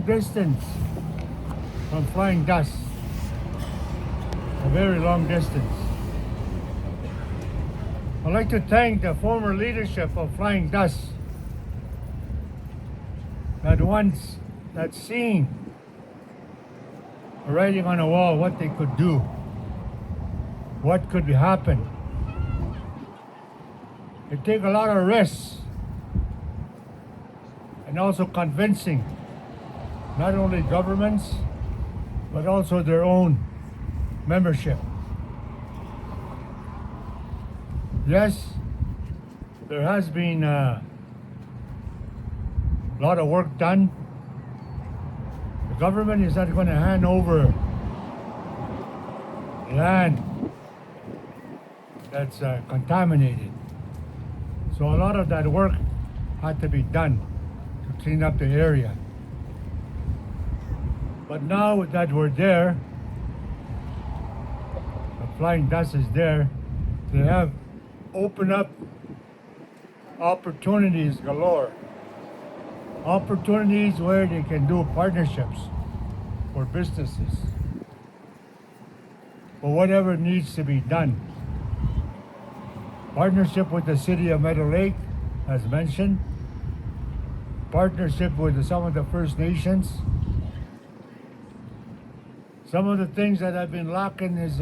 distance from flying dust. A very long distance. I'd like to thank the former leadership of Flying Dust that seen writing on the wall what they could do, what could happen. It takes a lot of risks and also convincing not only governments but also their own membership. Yes, there has been a lot of work done. The government is not going to hand over land that's contaminated. So a lot of that work had to be done to clean up the area. But now that we're there, the flying dust is there, they have opened up opportunities galore. Opportunities where they can do partnerships for businesses, for whatever needs to be done. Partnership with the city of Meadow Lake, as mentioned. Partnership with some of the First Nations. Some of the things that have been lacking is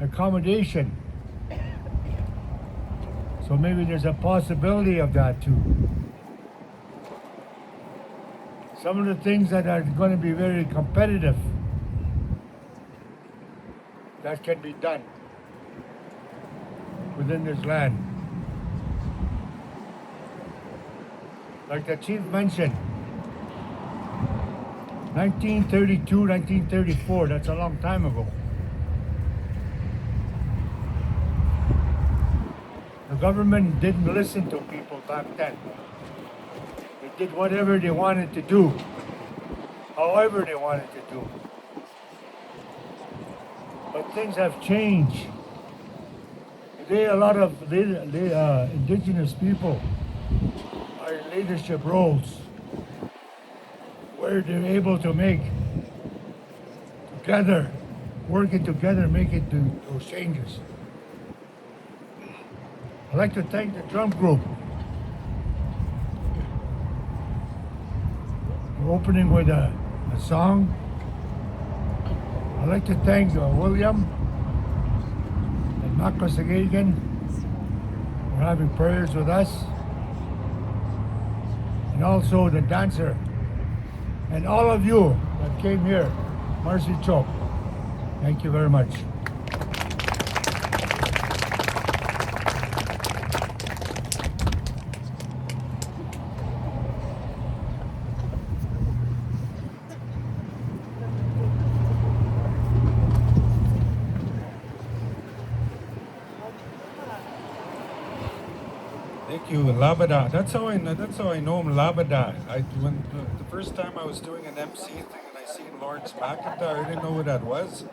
accommodation. So maybe there's a possibility of that too. Some of the things that are going to be very competitive that can be done within this land. Like the chief mentioned, 1932, 1934, that's a long time ago. The government didn't listen to people back then. They did whatever they wanted to do, however they wanted to do. But things have changed. Today, a lot of indigenous people are in leadership roles where they're able to make together, working together, make it to those changes. I'd like to thank the drum group for opening with a song. I'd like to thank William and Marcos Agagan for having prayers with us, and also the dancer, and all of you that came here. Marcy Chok, thank you very much. Thank you, Labada. That's how I know him, Labada. The first time I was doing an MC thing and I seen Lawrence McIntyre, I didn't know who that was.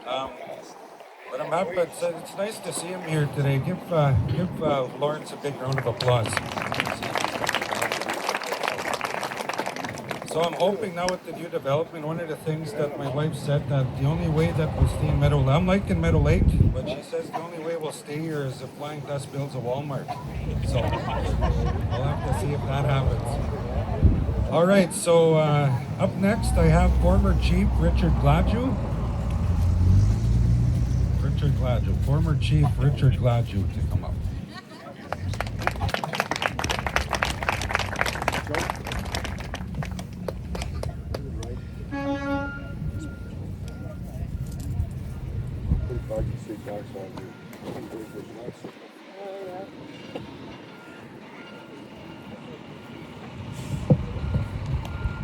But I'm happy. It's nice to see him here today. Give Lawrence a big round of applause. So I'm hoping now with the new development, one of the things that my wife said, that the only way that we'll stay in Meadow Lake, I'm liking Meadow Lake, but she says the only way we'll stay here is if Flying Dust builds a Walmart. So we'll have to see if that happens. All right, so up next I have former Chief Richard Gladue. Former Chief Richard Gladue to come up.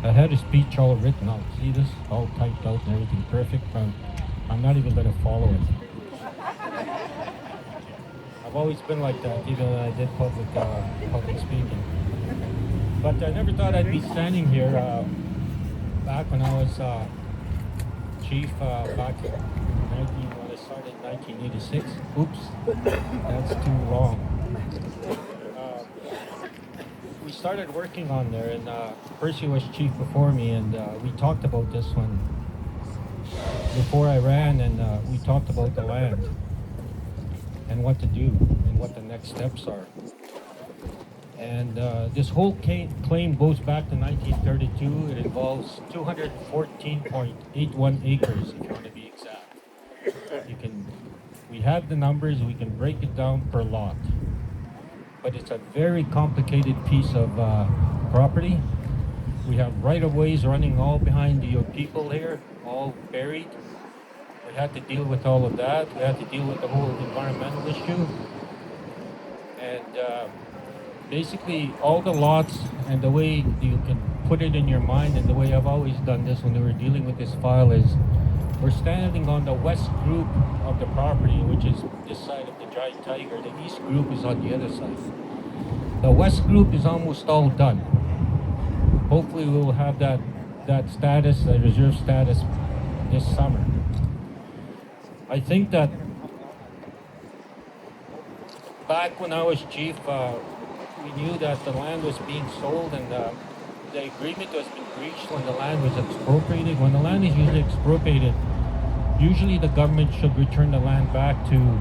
I had a speech all written out. See this? All typed out and everything perfect. I'm not even going to follow it. I've always been like that, even when I did public speaking. But I never thought I'd be standing here back when I was chief back when I started in 1986. Oops, that's too long. we started working on there, and Percy was chief before me, and we talked about this one before I ran, and we talked about the land and what to do and what the next steps are. And this whole claim goes back to 1932. It involves 214.81 acres, if you want to be exact. We have the numbers, we can break it down per lot. But it's a very complicated piece of property. We have right-of-ways running all behind the people here, all buried. We had to deal with all of that. We had to deal with the whole environmental issue. And basically all the lots and the way you can put it in your mind, and the way I've always done this when we were dealing with this file, is we're standing on the west group of the property, which is this side of the giant tiger. The east group is on the other side. The west group is almost all done. Hopefully we will have that status, the reserve status, this summer. I think that back when I was chief, we knew that the land was being sold, and the agreement was being breached when the land was expropriated. When the land is usually expropriated, usually the government should return the land back to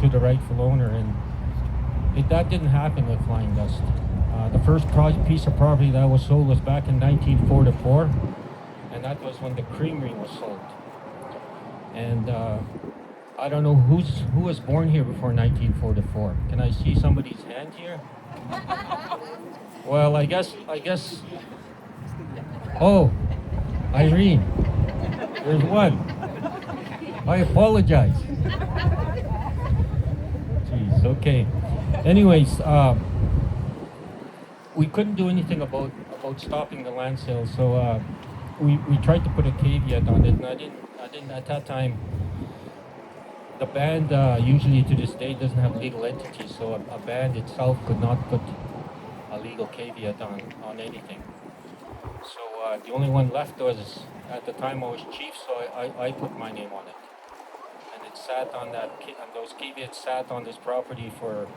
the rightful owner, and that didn't happen with Flying Dust. The first piece of property that was sold was back in 1944, and that was when the creamery was sold. And I don't know who was born here before 1944. Can I see somebody's hand here? Well, I guess. Oh, Irene. There's one. I apologize. Jeez, okay. Anyways, we couldn't do anything about stopping the land sale, so we tried to put a caveat on it, and I didn't at that time. The band usually to this day doesn't have legal entities, so a band itself could not put a legal caveat on anything. So the only one left was, at the time I was chief, so I put my name on it. And it sat on and those caveats sat on this property for,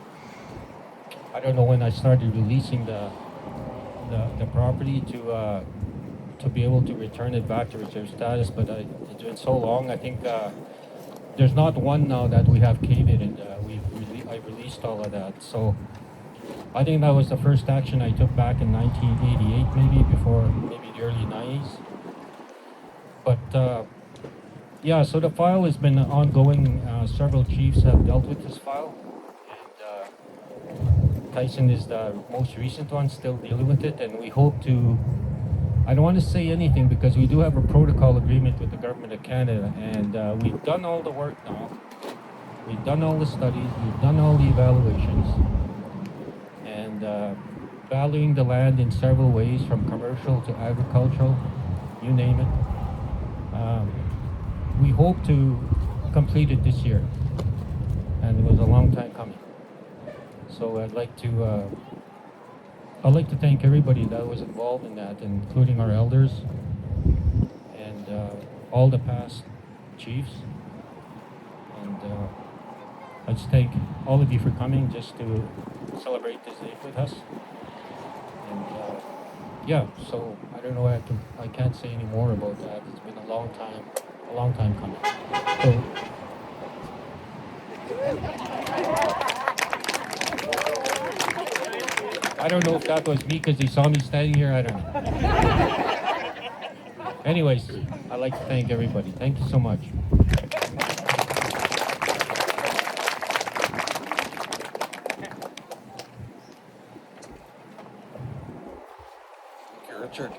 I don't know when I started releasing the property to be able to return it back to reserve status, but it's been so long. I think there's not one now that we have caveated. I released all of that. So I think that was the first action I took back in 1988, maybe the early 90s. But yeah, so the file has been ongoing. Several chiefs have dealt with this file, and Tyson is the most recent one still dealing with it, and we hope to. I don't want to say anything because we do have a protocol agreement with the Government of Canada, and we've done all the work now. We've done all the studies, we've done all the evaluations, and valuing the land in several ways, from commercial to agricultural, you name it. We hope to complete it this year, and it was a long time coming. So I'd like to thank everybody that was involved in that, including our elders and all the past chiefs. And I just thank all of you for coming just to celebrate this day with us. And yeah, so I don't know. I can't say any more about that. It's been a long time coming. So. I don't know if that was me because they saw me standing here. I don't know. Anyways, I'd like to thank everybody. Thank you so much. Thank you, Richard.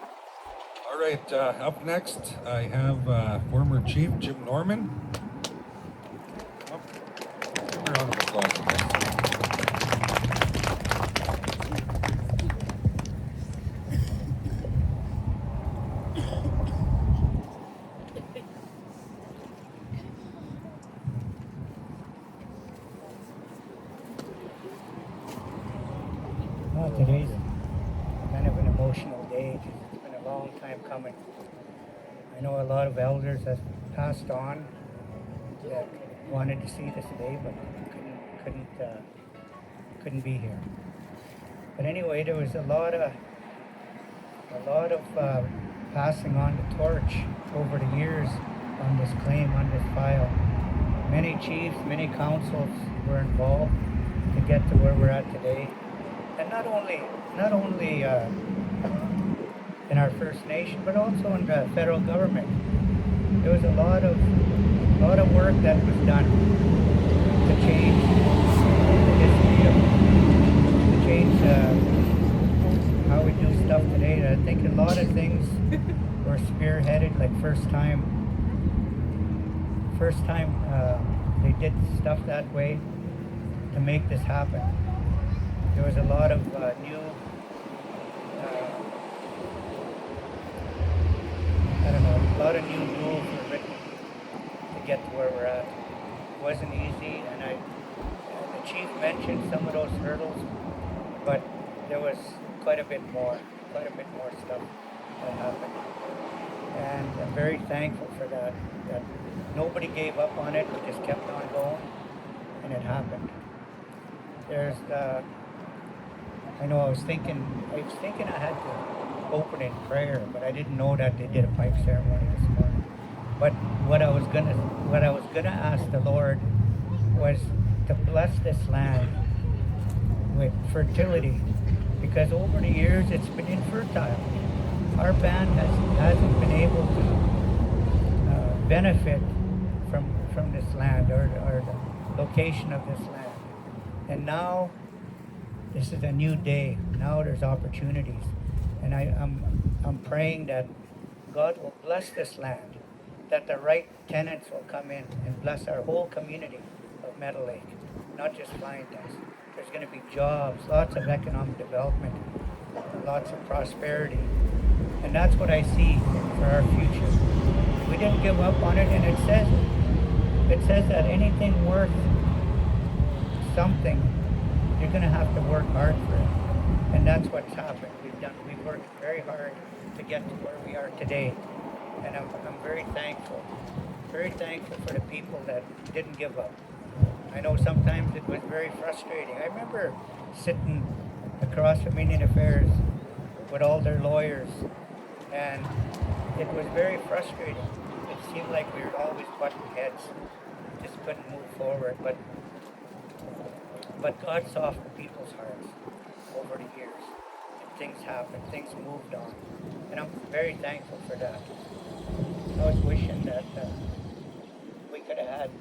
All right, up next, I have former Chief Jim Norman. Give him a round of applause, guys. Today's kind of an emotional day. It's been a long time coming. I know a lot of elders have passed on that wanted to see this day, but couldn't be here. But anyway, there was a lot of passing on the torch over the years on this claim, on this file. Many chiefs, many councils were involved to get to where we're at today, and not only in our First Nation, but also in the federal government. There was a lot of work that was done to change the history to change how we do stuff today. And I think a lot of things were spearheaded, like first time they did stuff that way to make this happen. There was a lot of new a lot of new rules were written to get to where we're at. It wasn't easy, and the chief mentioned some of those hurdles, but there was quite a bit more stuff that happened. And I'm very thankful for that nobody gave up on it, we just kept on going, and it happened. There's I was thinking I had to open in prayer, but I didn't know that they did a pipe ceremony this morning. But what I was gonna ask the Lord was to bless this land with fertility, because over the years it's been infertile. Our band hasn't been able to benefit from this land or the location of this land. And now this is a new day. Now there's opportunities, and I'm praying that God will bless this land, that the right tenants will come in and bless our whole community of Meadow Lake, not just Flying Dust. There's going to be jobs, lots of economic development, lots of prosperity, and that's what I see for our future. We didn't give up on it, and it says that anything worth something, you're going to have to work hard for it. And that's what's happened. We've worked very hard to get to where we are today. And I'm very thankful for the people that didn't give up. I know sometimes it was very frustrating. I remember sitting across from Indian Affairs with all their lawyers, and it was very frustrating. It seemed like we were always butting heads, just couldn't move forward. But God softened people's hearts over the years. And things happened, things moved on. And I'm very thankful for that. I was wishing that we could have had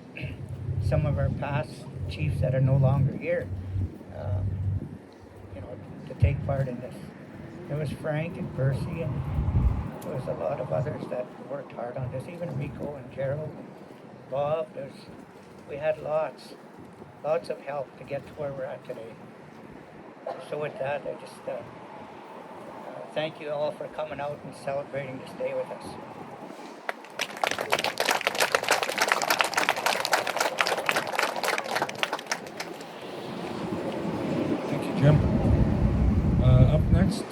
some of our past chiefs that are no longer here, to take part in this. There was Frank and Percy, and there was a lot of others that worked hard on this, even Rico and Gerald and Bob. We had lots of help to get to where we're at today. So with that, I just thank you all for coming out and celebrating this day with us. Thank you, Jim. Up next,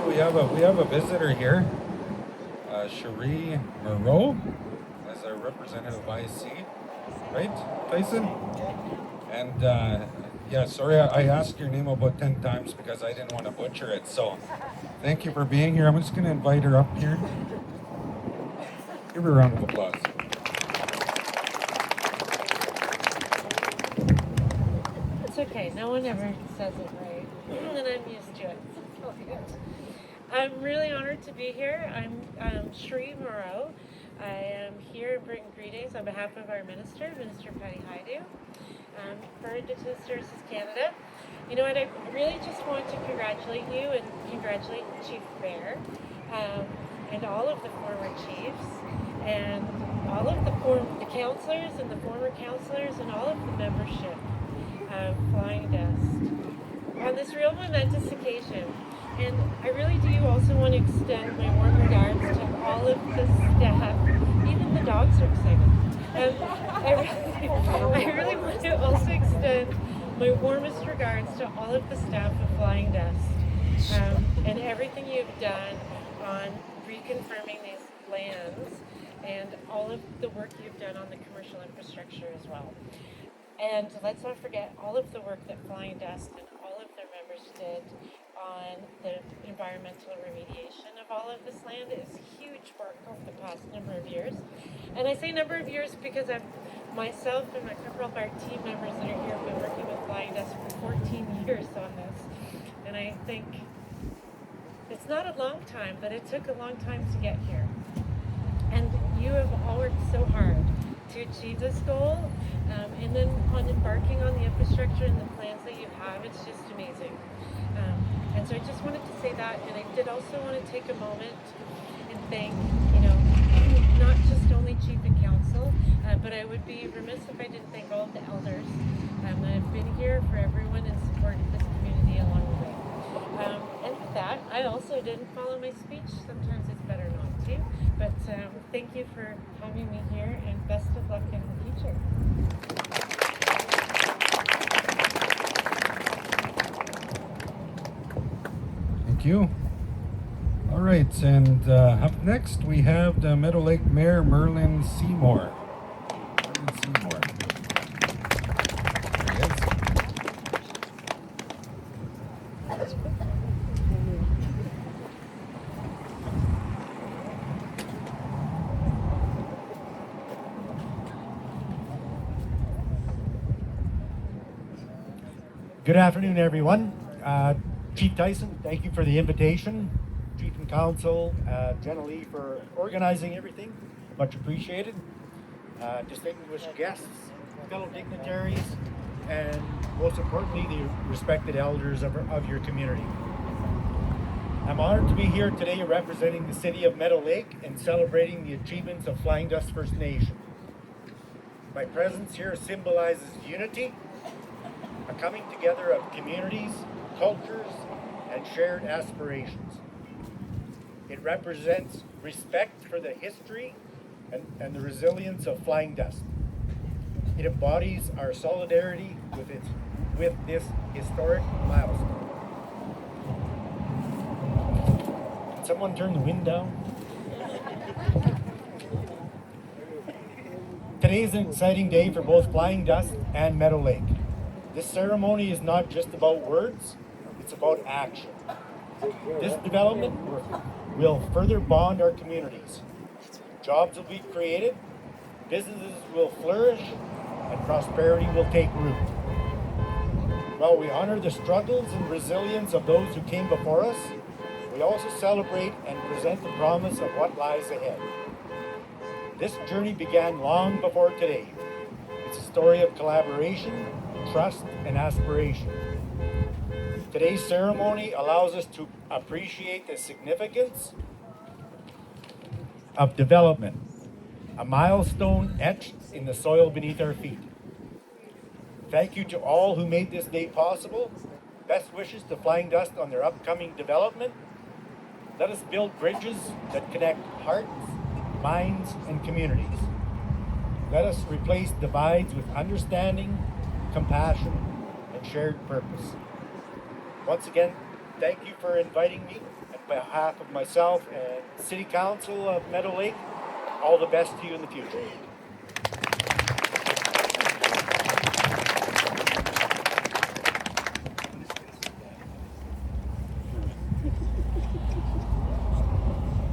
we have a visitor here, Cherie Moreau, as our representative of IC, right, Tyson? And sorry, I asked your name about 10 times because I didn't want to butcher it. So, thank you for being here. I'm just going to invite her up here. Give her a round of applause. It's okay. No one ever says it right, and I'm used to it. It's all good. I'm really honored to be here. I'm Cherie Moreau. I am here to bring greetings on behalf of our Minister Patty Haidu, for Indigenous Services Canada. You know what? I really just want to congratulate you and congratulate Chief Bear, and all of the former chiefs, and all of the councillors and the former councillors and all of the membership of Flying Dust on this real momentous occasion. And I really do also want to extend my warm regards to all of the staff. Even the dogs are excited. I really want to also extend my warmest regards to all of the staff of Flying Dust, and everything you've done on reconfirming these lands and all of the work you've done on the commercial infrastructure as well. And let's not forget all of the work that Flying Dust and all of their members members did on the environmental remediation of all of this land. It's huge work over the past number of years. And I say number of years because myself and a couple of our team members that are here have been working with Flying Dust for 14 years on this. And I think it's not a long time, but it took a long time to get here. And you have all worked so hard to achieve this goal. And then on embarking on the infrastructure and the plans that you have, it's just amazing. And so I just wanted to say that. And I did also want to take a moment and thank, not just only Chief and Council, but I would be remiss if I didn't thank all of the elders that have been here for everyone and supported this community along the way. And with that, I also didn't follow my speech. Sometimes it's better not to. But thank you for having me here, and best of luck in the future. Thank you. All right, and up next we have the Meadow Lake Mayor, Merlin Seymour. Merlin Seymour. There he is. Good afternoon, everyone. Chief Tyson, thank you for the invitation. Chief and Council, Jenna Lee for organizing everything. Much appreciated. Distinguished guests, fellow dignitaries, and most importantly, the respected elders of your community. I'm honored to be here today representing the City of Meadow Lake and celebrating the achievements of Flying Dust First Nation. My presence here symbolizes unity, a coming together of communities, cultures, and shared aspirations. It represents respect for the history and the resilience of Flying Dust. It embodies our solidarity with this historic milestone. Can someone turn the wind down? Today is an exciting day for both Flying Dust and Meadow Lake. This ceremony is not just about words, it's about action. This development will further bond our communities. Jobs will be created, businesses will flourish, and prosperity will take root. While we honor the struggles and resilience of those who came before us, we also celebrate and present the promise of what lies ahead. This journey began long before today. It's a story of collaboration, trust, and aspiration. Today's ceremony allows us to appreciate the significance of development, a milestone etched in the soil beneath our feet. Thank you to all who made this day possible. Best wishes to Flying Dust on their upcoming development. Let us build bridges that connect hearts, minds, and communities. Let us replace divides with understanding, compassion, and shared purpose. Once again, thank you for inviting me. On behalf of myself and City Council of Meadow Lake, all the best to you in the future.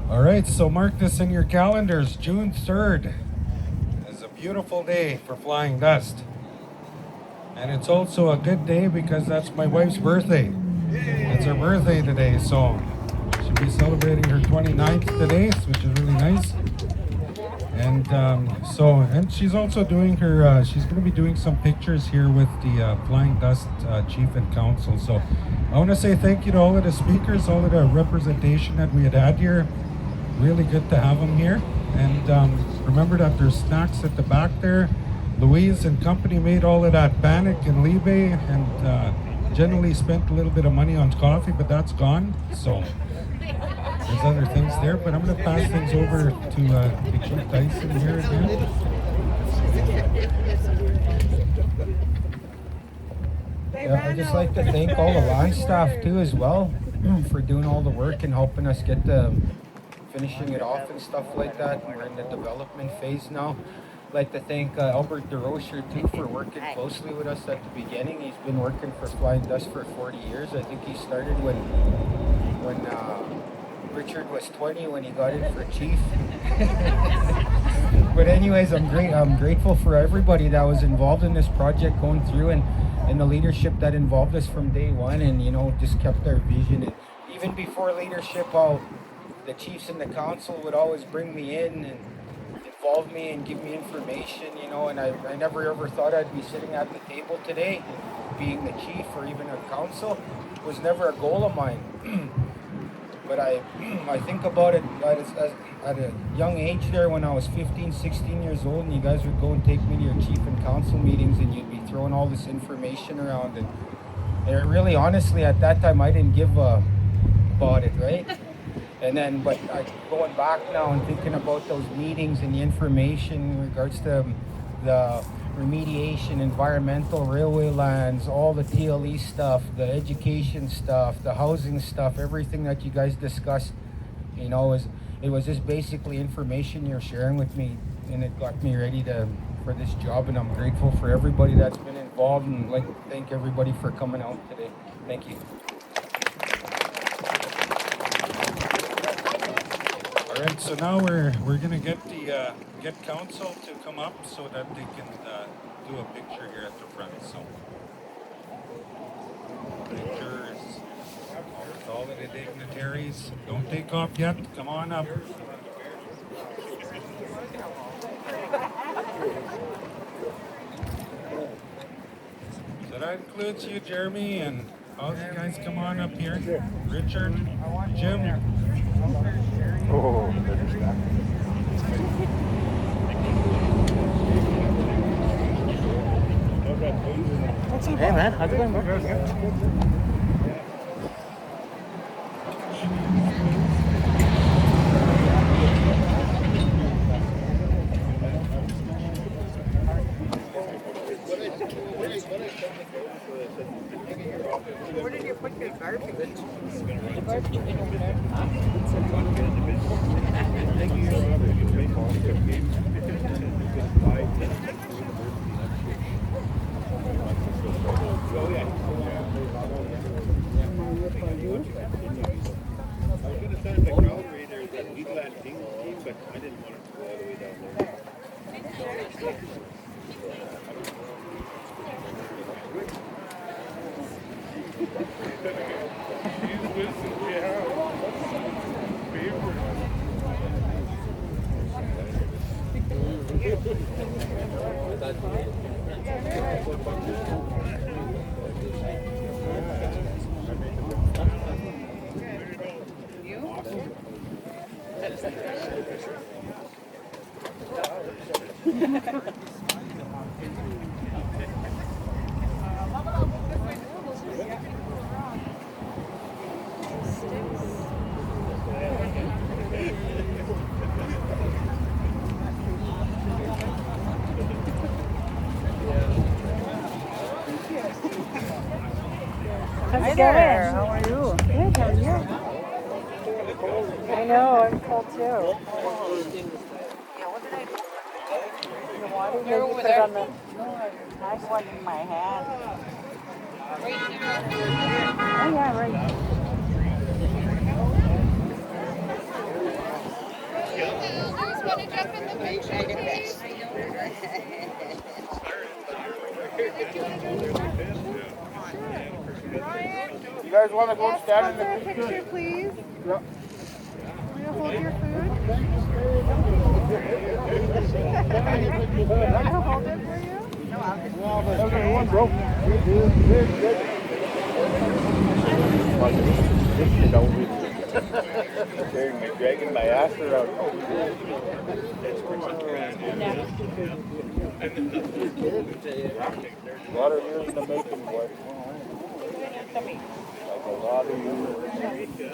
All right, so mark this in your calendars. June 3rd is a beautiful day for Flying Dust. And it's also a good day because that's my wife's birthday. It's her birthday today, so she'll be celebrating her 29th today, which is really nice. And and she's also doing her, she's going to be doing some pictures here with the Flying Dust Chief and Council. So I want to say thank you to all of the speakers, all of the representation that we had here. Really good to have them here. And remember that there's snacks at the back there. Louise and company made all of that bannock and libe, and generally spent a little bit of money on coffee, but that's gone. So there's other things there, but I'm going to pass things over to Chief Tyson here again. Yeah, I'd just like to thank all the line staff too as well for doing all the work and helping us get the finishing it off and stuff like that. We're in the development phase now. like to thank Albert DeRocher too for working closely with us at the beginning. He's been working for Flying Dust for 40 years. I think he started when Richard was 20 when he got in for chief. But anyways, I'm grateful for everybody that was involved in this project going through and the leadership that involved us from day one, and just kept our vision. And even before leadership, the chiefs and the council would always bring me in and involve me and give me information, and I never ever thought I'd be sitting at the table today, being the chief or even a council. It was never a goal of mine. But I think about it at a young age there when I was 15, 16 years old, and you guys would go and take me to your chief and council meetings, and you'd be throwing all this information around. And it really, honestly, at that time, I didn't give a about it, right? And then, but going back now and thinking about those meetings and the information in regards to the remediation, environmental, railway lands, all the TLE stuff, the education stuff, the housing stuff, everything that you guys discussed, it was just basically information you're sharing with me, and it got me ready for this job. And I'm grateful for everybody that's been involved, and I'd like to thank everybody for coming out today. Thank you. All right, so now we're gonna get get council to come up so that they can do a picture here at the front. So pictures with all of the dignitaries. Don't take off yet. Come on up. So that includes you, Jeremy, and all you guys come on up here. Richard, Jim. Oh, hey man, how's it going, bro? Where did you put your garbage? The garbage bin over there. Hi there. How are you? Good. How are you? I know. I'm cold too. Yeah. What did I do? The water. Maybe put it on the. No, I had one in my hand. Oh yeah, right. You guys want to go stand in the Picture, please. Yeah. Will you hold your food? I'll hold it for you. No, I'll just. Everyone, bro. Dragging my ass around. A lot of years in the making, boy. Like a lot of years.